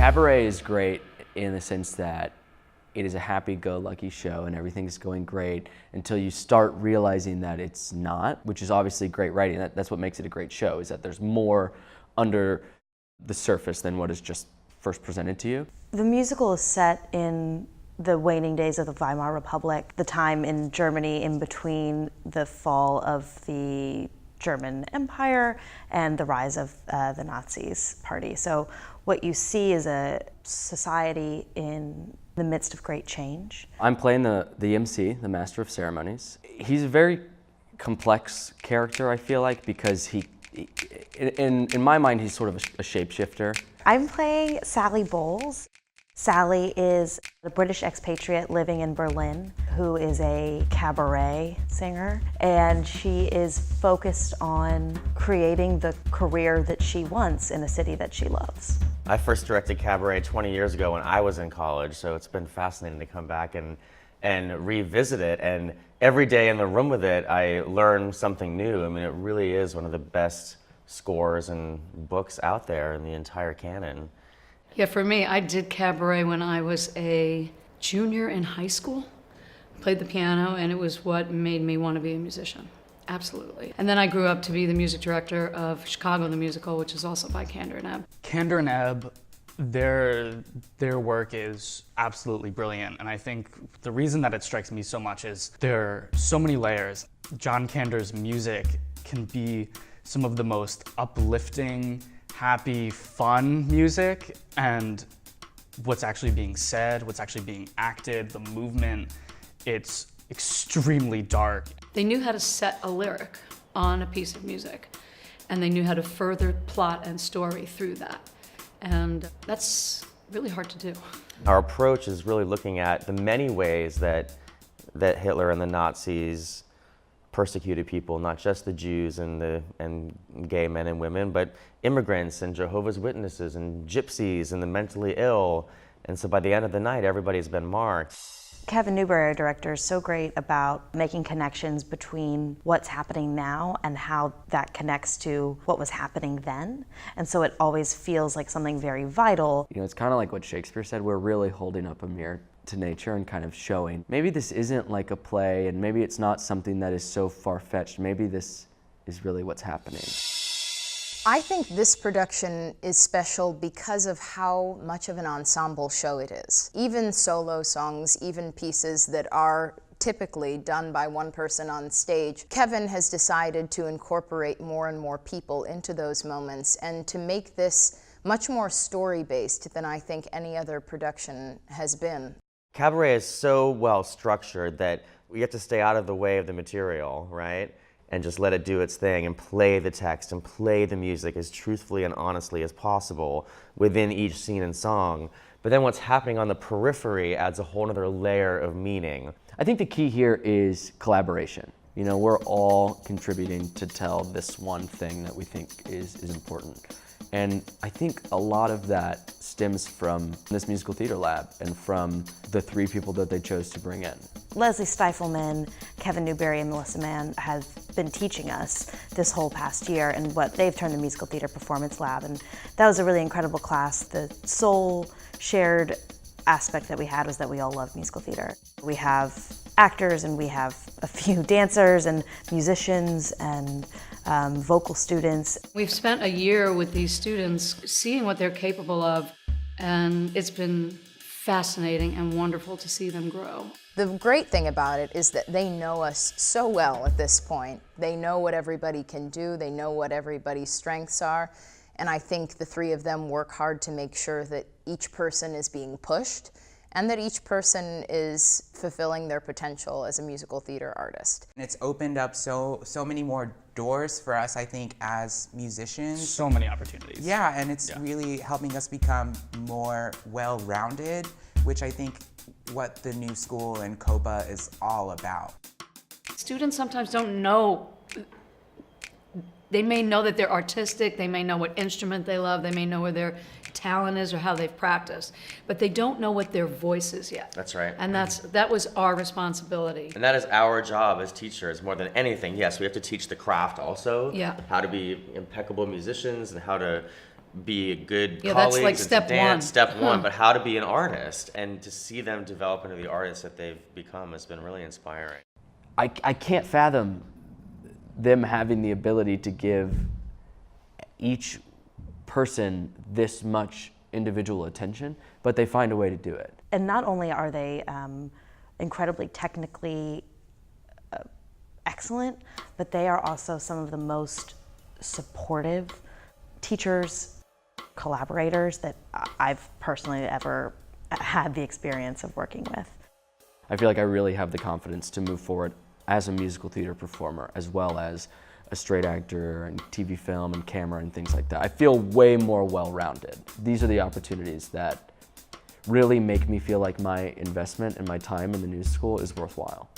Cabaret is great in the sense that it is a happy-go-lucky show and everything's going great until you start realizing that it's not, which is obviously great writing. That's what makes it a great show, is that there's more under the surface than what is just first presented to you. The musical is set in the waning days of the Weimar Republic, the time in Germany in between the fall of the German Empire and the rise of the Nazis party. So what you see is a society in the midst of great change. I'm playing the MC, the Master of Ceremonies. He's a very complex character, I feel like, because in my mind, he's sort of a shapeshifter. I'm playing Sally Bowles. Sally is a British expatriate living in Berlin who is a cabaret singer, and she is focused on creating the career that she wants in a city that she loves. I first directed Cabaret 20 years ago when I was in college, so it's been fascinating to come back and revisit it. And every day in the room with it, I learn something new. I mean, it really is one of the best scores and books out there in the entire canon. Yeah, for me, I did Cabaret when I was a junior in high school. Played the piano, and it was what made me want to be a musician. Absolutely. And then I grew up to be the music director of Chicago the Musical, which is also by Kander and Ebb. Kander and Ebb, their work is absolutely brilliant, and I think the reason that it strikes me so much is there are so many layers. John Kander's music can be some of the most uplifting, happy, fun music, and what's actually being said, what's actually being acted, the movement, it's extremely dark. They knew how to set a lyric on a piece of music, and they knew how to further plot and story through that. And that's really hard to do. Our approach is really looking at the many ways that Hitler and the Nazis persecuted people, not just the Jews and gay men and women, but immigrants and Jehovah's Witnesses and gypsies and the mentally ill. And so by the end of the night, everybody's been marked. Kevin Newbury, our director, is so great about making connections between what's happening now and how that connects to what was happening then. And so it always feels like something very vital. You know, it's kind of like what Shakespeare said, we're really holding up a mirror to nature and kind of showing, maybe this isn't like a play, and maybe it's not something that is so far-fetched. Maybe this is really what's happening. I think this production is special because of how much of an ensemble show it is. Even solo songs, even pieces that are typically done by one person on stage, Kevin has decided to incorporate more and more people into those moments and to make this much more story-based than I think any other production has been. Cabaret is so well structured that we have to stay out of the way of the material, right? And just let it do its thing and play the text and play the music as truthfully and honestly as possible within each scene and song. But then what's happening on the periphery adds a whole other layer of meaning. I think the key here is collaboration. You know, we're all contributing to tell this one thing that we think is important. And I think a lot of that stems from this musical theater lab and from the three people that they chose to bring in. Leslie Stifelman, Kevin Newbury, and Melissa Mann have been teaching us this whole past year and what they've turned the Musical Theater Performance Lab. And that was a really incredible class. The sole shared aspect that we had was that we all love musical theater. We have actors and we have a few dancers and musicians and vocal students. We've spent a year with these students seeing what they're capable of, and it's been fascinating and wonderful to see them grow. The great thing about it is that they know us so well at this point. They know what everybody can do, they know what everybody's strengths are, and I think the three of them work hard to make sure that each person is being pushed and that each person is fulfilling their potential as a musical theater artist. It's opened up so many more doors for us, I think, as musicians. So many opportunities. Yeah, and it's really helping us become more well-rounded, which I think what the new school and COPA is all about. Students sometimes don't know. They may know that they're artistic, they may know what instrument they love, they may know where their talent is or how they've practiced, but they don't know what their voice is yet. That's right. And that was our responsibility. And that is our job as teachers more than anything. Yes, we have to teach the craft also, Yeah. how to be impeccable musicians and how to be a good Yeah, that's colleagues like and to step dance, one. step one, but how to be an artist. And to see them develop into the artists that they've become has been really inspiring. I can't fathom them having the ability to give each person this much individual attention, but they find a way to do it. And not only are they incredibly technically excellent, but they are also some of the most supportive teachers, collaborators that I've personally ever had the experience of working with. I feel like I really have the confidence to move forward as a musical theater performer, as well as a straight actor and TV film and camera and things like that. I feel way more well-rounded. These are the opportunities that really make me feel like my investment and my time in the new school is worthwhile.